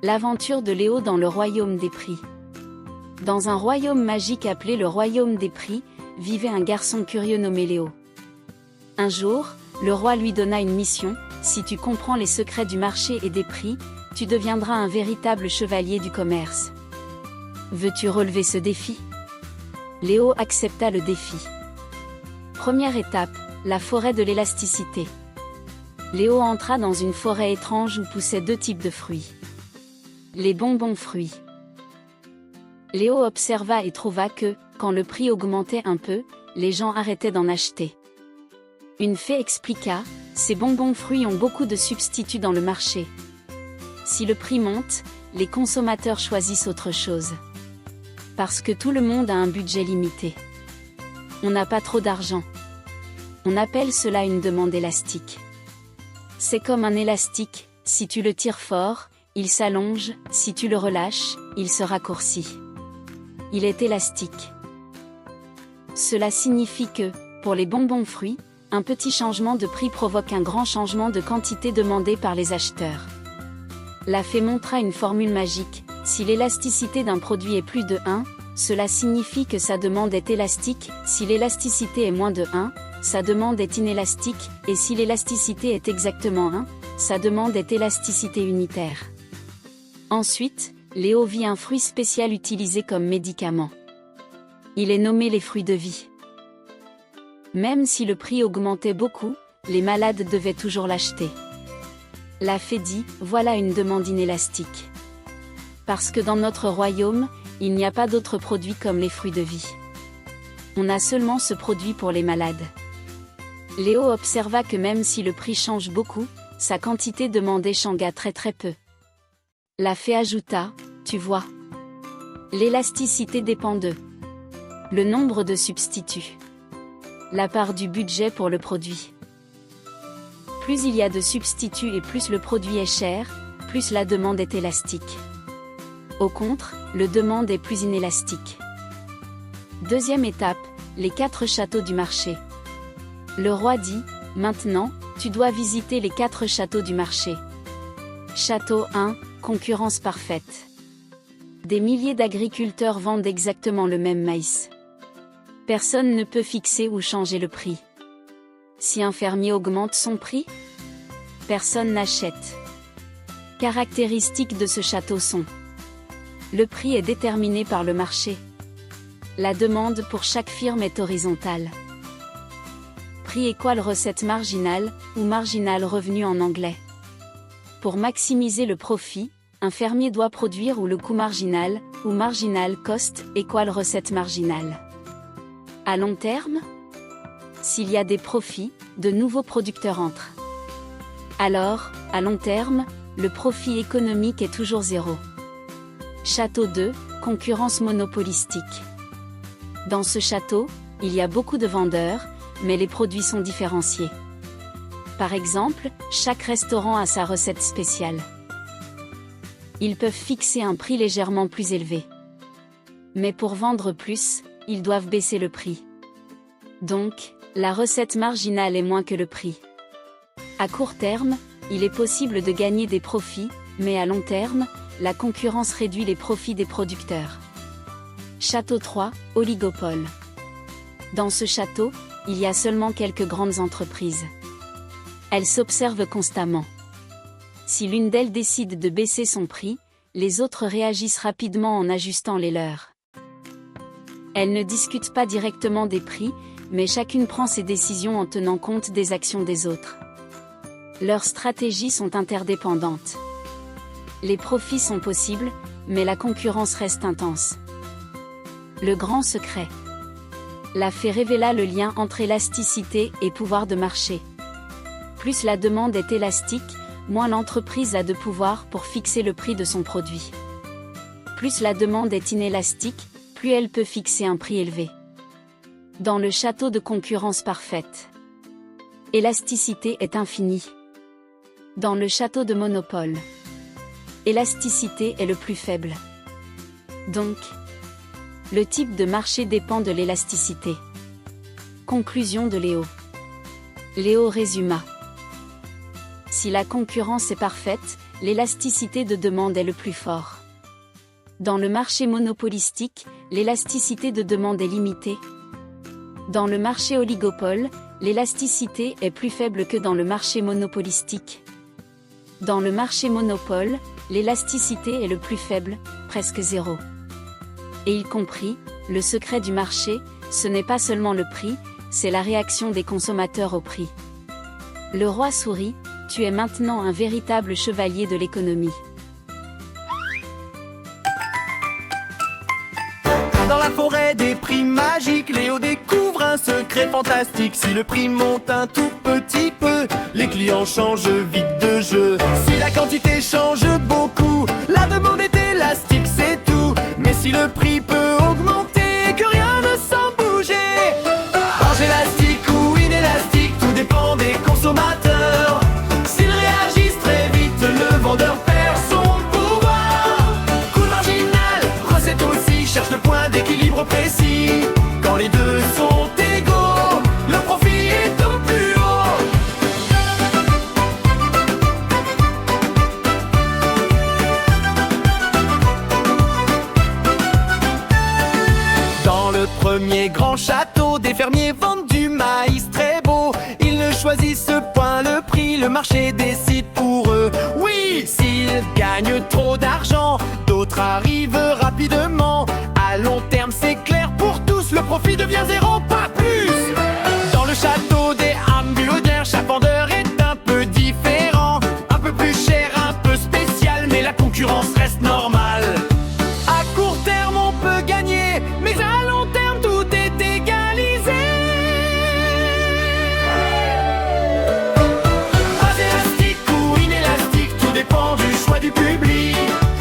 L'aventure de Léo dans le royaume des prix. Dans un royaume magique appelé le royaume des prix, vivait un garçon curieux nommé Léo. Un jour, le roi lui donna une mission: si tu comprends les secrets du marché et des prix, tu deviendras un véritable chevalier du commerce. Veux-tu relever ce défi? Léo accepta le défi. Première étape, la forêt de l'élasticité. Léo entra dans une forêt étrange où poussaient deux types de fruits. Les bonbons fruits. Léo observa et trouva que, quand le prix augmentait un peu, les gens arrêtaient d'en acheter. Une fée expliqua: ces bonbons fruits ont beaucoup de substituts dans le marché. Si le prix monte, les consommateurs choisissent autre chose. Parce que tout le monde a un budget limité. On n'a pas trop d'argent. On appelle cela une demande élastique. C'est comme un élastique: si tu le tires fort, il s'allonge, si tu le relâches, il se raccourcit. Il est élastique. Cela signifie que, pour les bonbons fruits, un petit changement de prix provoque un grand changement de quantité demandée par les acheteurs. La fée montra une formule magique: si l'élasticité d'un produit est plus de 1, cela signifie que sa demande est élastique, si l'élasticité est moins de 1, sa demande est inélastique, et si l'élasticité est exactement 1, sa demande est élasticité unitaire. Ensuite, Léo vit un fruit spécial utilisé comme médicament. Il est nommé les fruits de vie. Même si le prix augmentait beaucoup, les malades devaient toujours l'acheter. La fée dit: voilà une demande inélastique. Parce que dans notre royaume, il n'y a pas d'autres produits comme les fruits de vie. On a seulement ce produit pour les malades. Léo observa que même si le prix change beaucoup, sa quantité demandée changea très peu. La fée ajouta: tu vois, l'élasticité dépend de le nombre de substituts, la part du budget pour le produit. Plus il y a de substituts et plus le produit est cher, plus la demande est élastique. Au contre, la demande est plus inélastique. Deuxième étape, les 4 châteaux du marché. Le roi dit: maintenant, tu dois visiter les 4 châteaux du marché. Château 1, concurrence parfaite. Des milliers d'agriculteurs vendent exactement le même maïs. Personne ne peut fixer ou changer le prix. Si un fermier augmente son prix, personne n'achète. Caractéristiques de ce château sont: le prix est déterminé par le marché. La demande pour chaque firme est horizontale. Prix = recette marginale, ou marginal revenu en anglais. Pour maximiser le profit, un fermier doit produire où le coût marginal, ou marginal cost, = recette marginale. À long terme, s'il y a des profits, de nouveaux producteurs entrent. Alors, à long terme, le profit économique est toujours zéro. Château 2, concurrence monopolistique. Dans ce château, il y a beaucoup de vendeurs, mais les produits sont différenciés. Par exemple, chaque restaurant a sa recette spéciale. Ils peuvent fixer un prix légèrement plus élevé. Mais pour vendre plus, ils doivent baisser le prix. Donc, la recette marginale est moins que le prix. À court terme, il est possible de gagner des profits, mais à long terme, la concurrence réduit les profits des producteurs. Château 3, oligopole. Dans ce château, il y a seulement quelques grandes entreprises. Elles s'observent constamment. Si l'une d'elles décide de baisser son prix, les autres réagissent rapidement en ajustant les leurs. Elles ne discutent pas directement des prix, mais chacune prend ses décisions en tenant compte des actions des autres. Leurs stratégies sont interdépendantes. Les profits sont possibles, mais la concurrence reste intense. Le grand secret. La fée révéla le lien entre élasticité et pouvoir de marché. Plus la demande est élastique, moins l'entreprise a de pouvoir pour fixer le prix de son produit. Plus la demande est inélastique, plus elle peut fixer un prix élevé. Dans le château de concurrence parfaite, élasticité est infinie. Dans le château de monopole, élasticité est le plus faible. Donc, le type de marché dépend de l'élasticité. Conclusion de Léo. Léo résuma: si la concurrence est parfaite, l'élasticité de demande est le plus fort. Dans le marché monopolistique, l'élasticité de demande est limitée. Dans le marché oligopole, l'élasticité est plus faible que dans le marché monopolistique. Dans le marché monopole, l'élasticité est le plus faible, presque zéro. Et y compris, le secret du marché, ce n'est pas seulement le prix, c'est la réaction des consommateurs au prix. Le roi sourit, tu es maintenant un véritable chevalier de l'économie. Dans la forêt des prix magiques, Léo découvre un secret fantastique. Si le prix monte un tout petit peu, les clients changent vite de jeu. Si la quantité change beaucoup, la demande est élastique, c'est tout. Mais si le prix peut augmenter, que rien ne semble bouger. Marge élastique ou inélastique, tout dépend des consommateurs. S'ils réagissent très vite, le vendeur perd son pouvoir. Coût marginal, recette aussi, cherche le point d'équilibre précis. Quand les deux sont égaux, le profit est au plus haut. Dans le premier grand château, des fermiers vendent du maïs très beau. Ils ne choisissent point le prix, le marché décide pour eux. Oui, s'ils gagnent trop d'argent, d'autres arrivent rapidement. À long terme, c'est clair pour tous, le profit devient zéro, pas plus. Dans le château des hamburgers, chaque vendeur est un peu différent. Un peu plus cher, un peu spécial, mais la concurrence reste normale. À court terme, on peut gagner, mais à long terme, tout est égalisé. Pas élastique ou inélastique, tout dépend du choix du public.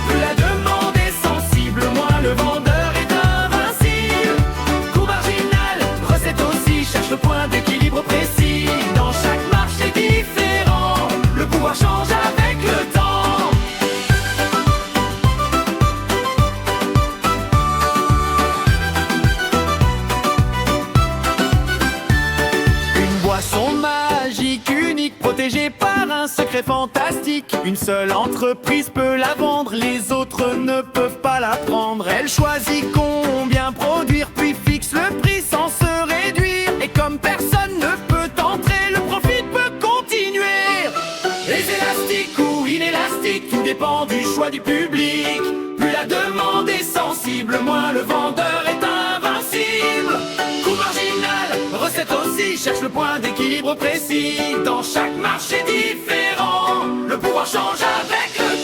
Plus la demande est sensible, moins le vendeur est invincible. Coût marginal, recette aussi, cherche le point d'équilibre précis. Dans chaque marché différent, le pouvoir change avec le temps. Une boisson magique, unique, protégée par un secret fantastique. Une seule entreprise peut la vendre, les autres ne peuvent pas la prendre. Elle choisit combien produire, puis fixe le prix sans se réduire. Et comme personne ne peut entrer, le profit peut continuer. Les élastiques ou inélastiques, tout dépend du choix du public. Plus la demande est sensible, moins le vendeur est invincible. Coût marginal, recette aussi, cherche le point d'équilibre précis. Dans chaque marché différent, le pouvoir change avec le temps.